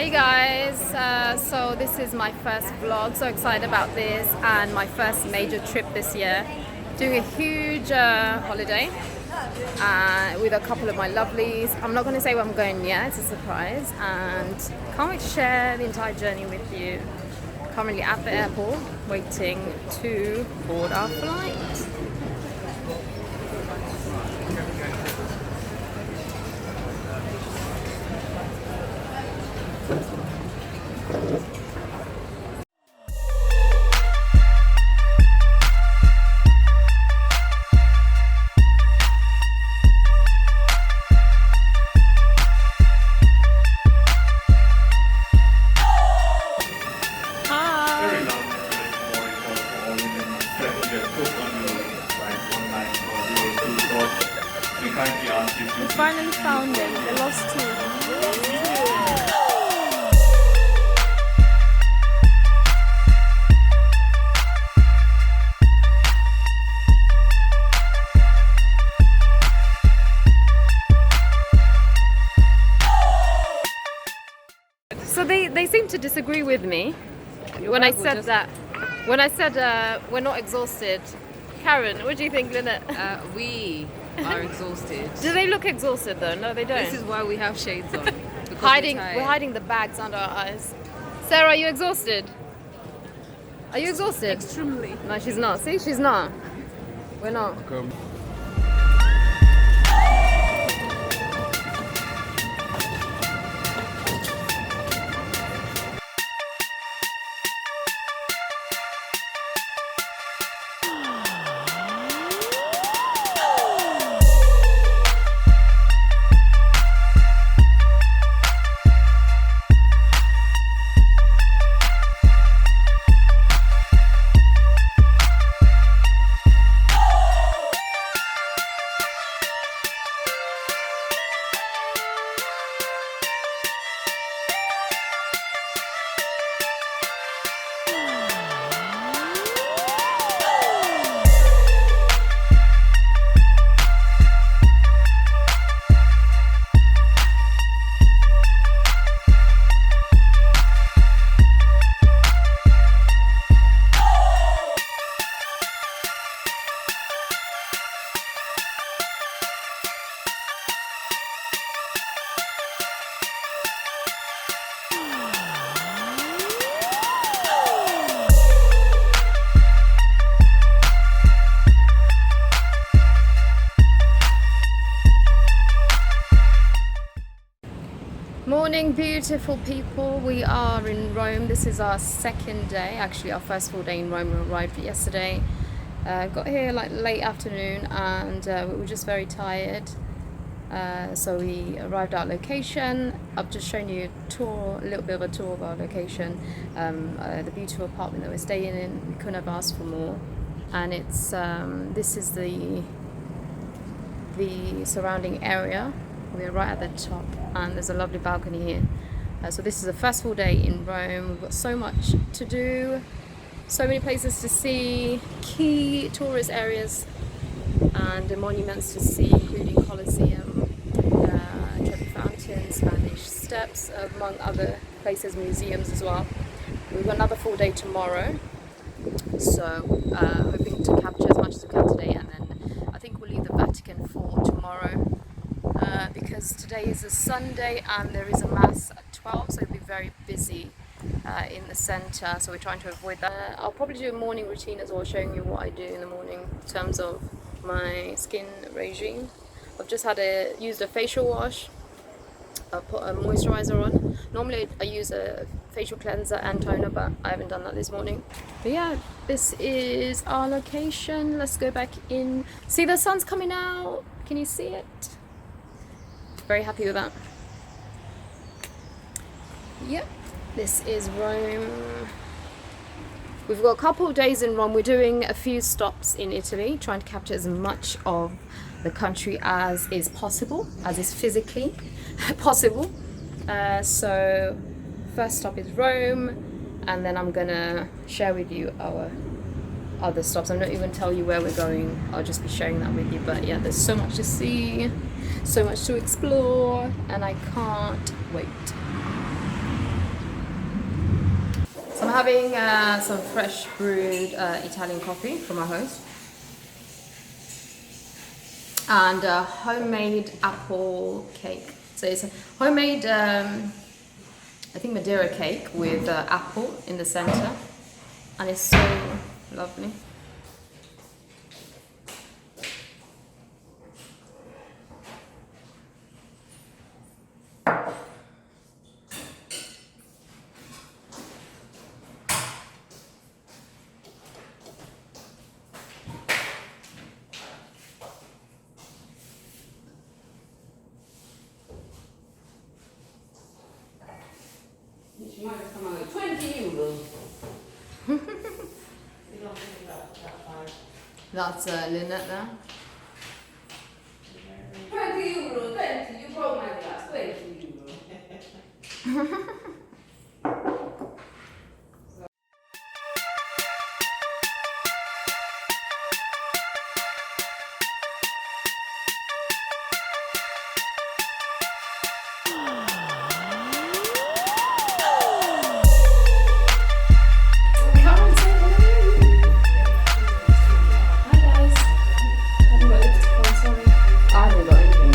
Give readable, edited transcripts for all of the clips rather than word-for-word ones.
Hey guys, so this is my first vlog, so excited about this, and my first major trip this year. Doing a huge holiday with a couple of my lovelies. I'm not going to say where I'm going yet, it's a surprise, and can't wait to share the entire journey with you. Currently at the airport waiting to board our flight. We finally found them, the lost two. So they seem to disagree with me when I said that. When I said we're not exhausted. Karen, what do you think, Linnet? We are exhausted. Do they look exhausted though? No, they don't. This is why we have shades on. We're hiding the bags under our eyes. Sarah, are you exhausted? Are you exhausted? Extremely. No, she's not. See, she's not. We're not. Morning, beautiful people. We are in Rome. This is our second day, actually our first full day in Rome. We arrived yesterday. Got here like late afternoon, and we were just very tired. So we arrived at our location. I've just shown you a little bit of a tour of our location. The beautiful apartment that we're staying in. We couldn't have asked for more. And it's this is the surrounding area. We're right at the top, and there's a lovely balcony here. So this is the first full day in Rome. We've got so much to do, so many places to see, key tourist areas and the monuments to see, including Colosseum, Trevi Fountain, Spanish Steps, among other places, museums as well. We've got another full day tomorrow, so hoping to capture as much as we can today, and then I think we'll leave the Vatican for tomorrow. Because today is a Sunday and there is a mass at 12, so it'll be very busy in the centre, so we're trying to avoid that. I'll probably do a morning routine as well, showing you what I do in the morning in terms of my skin regime. I've just used a facial wash. I'll put a moisturiser on. Normally I use a facial cleanser and toner, but I haven't done that this morning. But yeah, this is our location. Let's go back in. See, the sun's coming out. Can you see it? Very happy with that. Yep, this is Rome. We've got a couple of days in Rome. We're doing a few stops in Italy, trying to capture as much of the country as is possible, as is physically possible. So first stop is Rome, and then I'm gonna share with you our other stops. I'm not even gonna tell you where we're going, I'll just be sharing that with you. But yeah, there's so much to see, so much to explore, and I can't wait. having some fresh brewed Italian coffee from our host. And homemade apple cake. So it's a homemade, I think Madeira cake with apple in the center. And it's so lovely. She might have come out with 20 euros. That's Linnet there. 20 euros, 20. You broke my glass. 20 euros. I haven't got anything.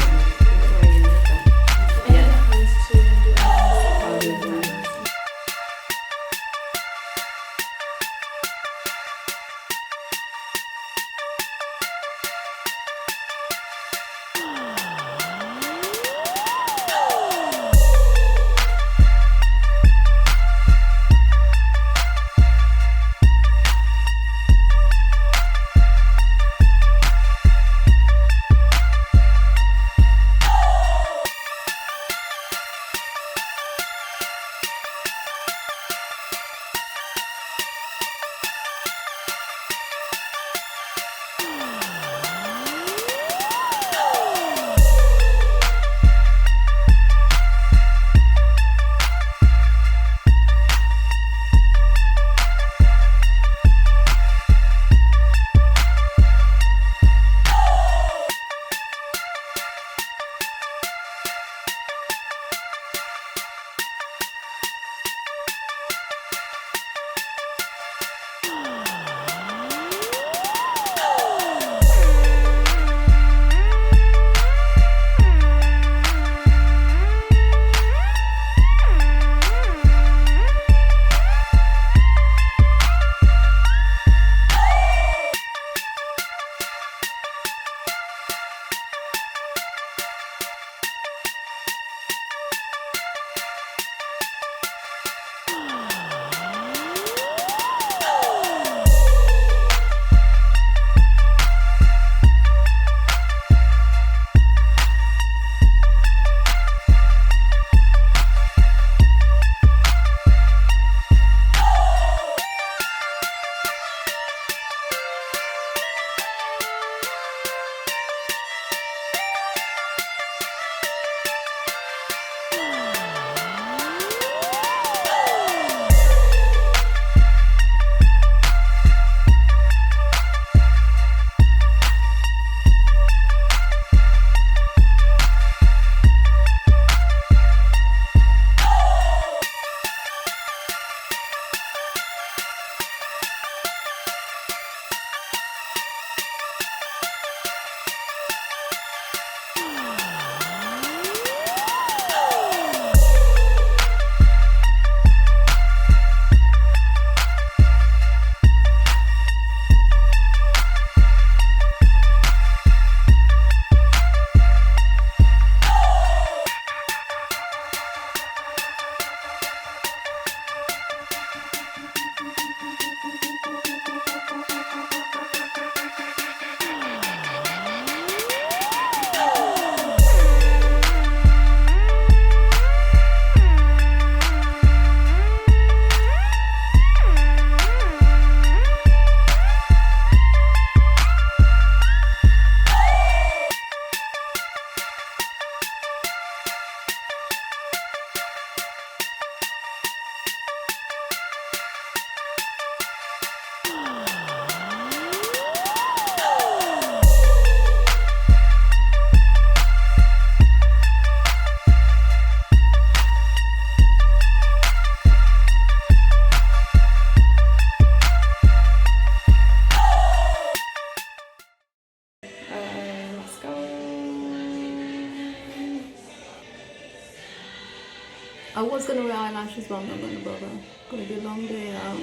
I was gonna wear eyelashes, but I'm not gonna bother. Gonna be a long day out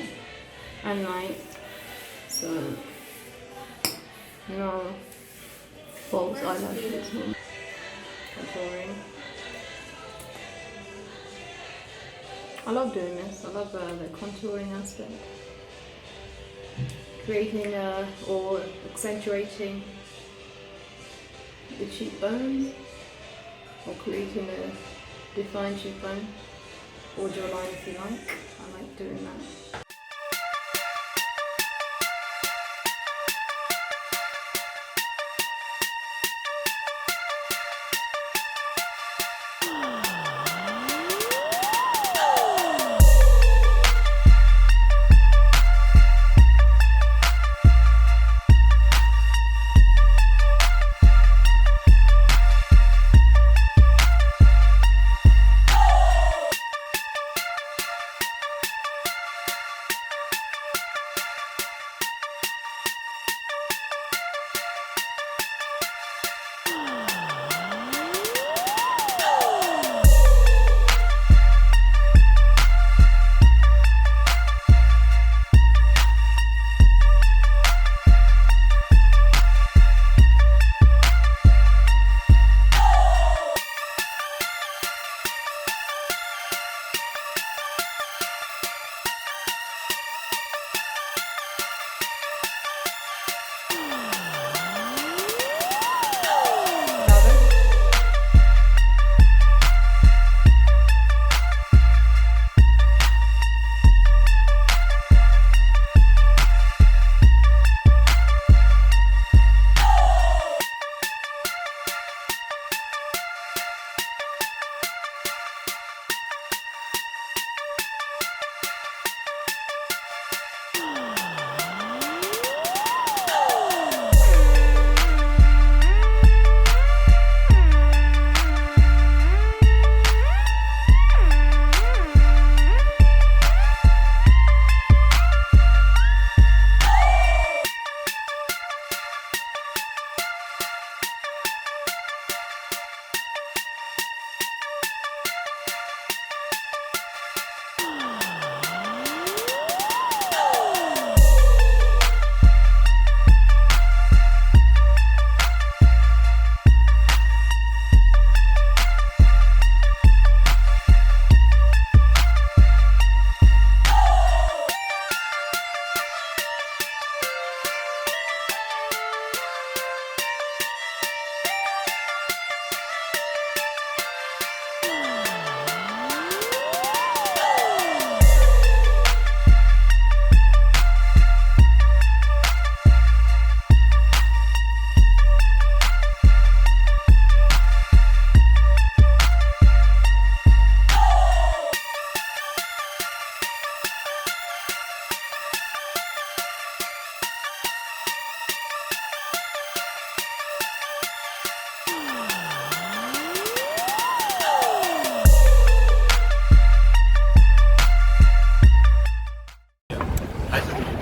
and night, so no false eyelashes. Contouring. I love doing this. I love the contouring aspect, creating or accentuating the cheekbones, or creating a defined cheekbone or jawline if you like. I like doing that.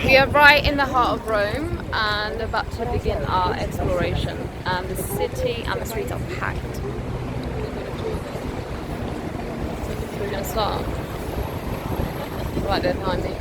We are right in the heart of Rome and about to begin our exploration. The city and the streets are packed. So we're going to start right there behind me.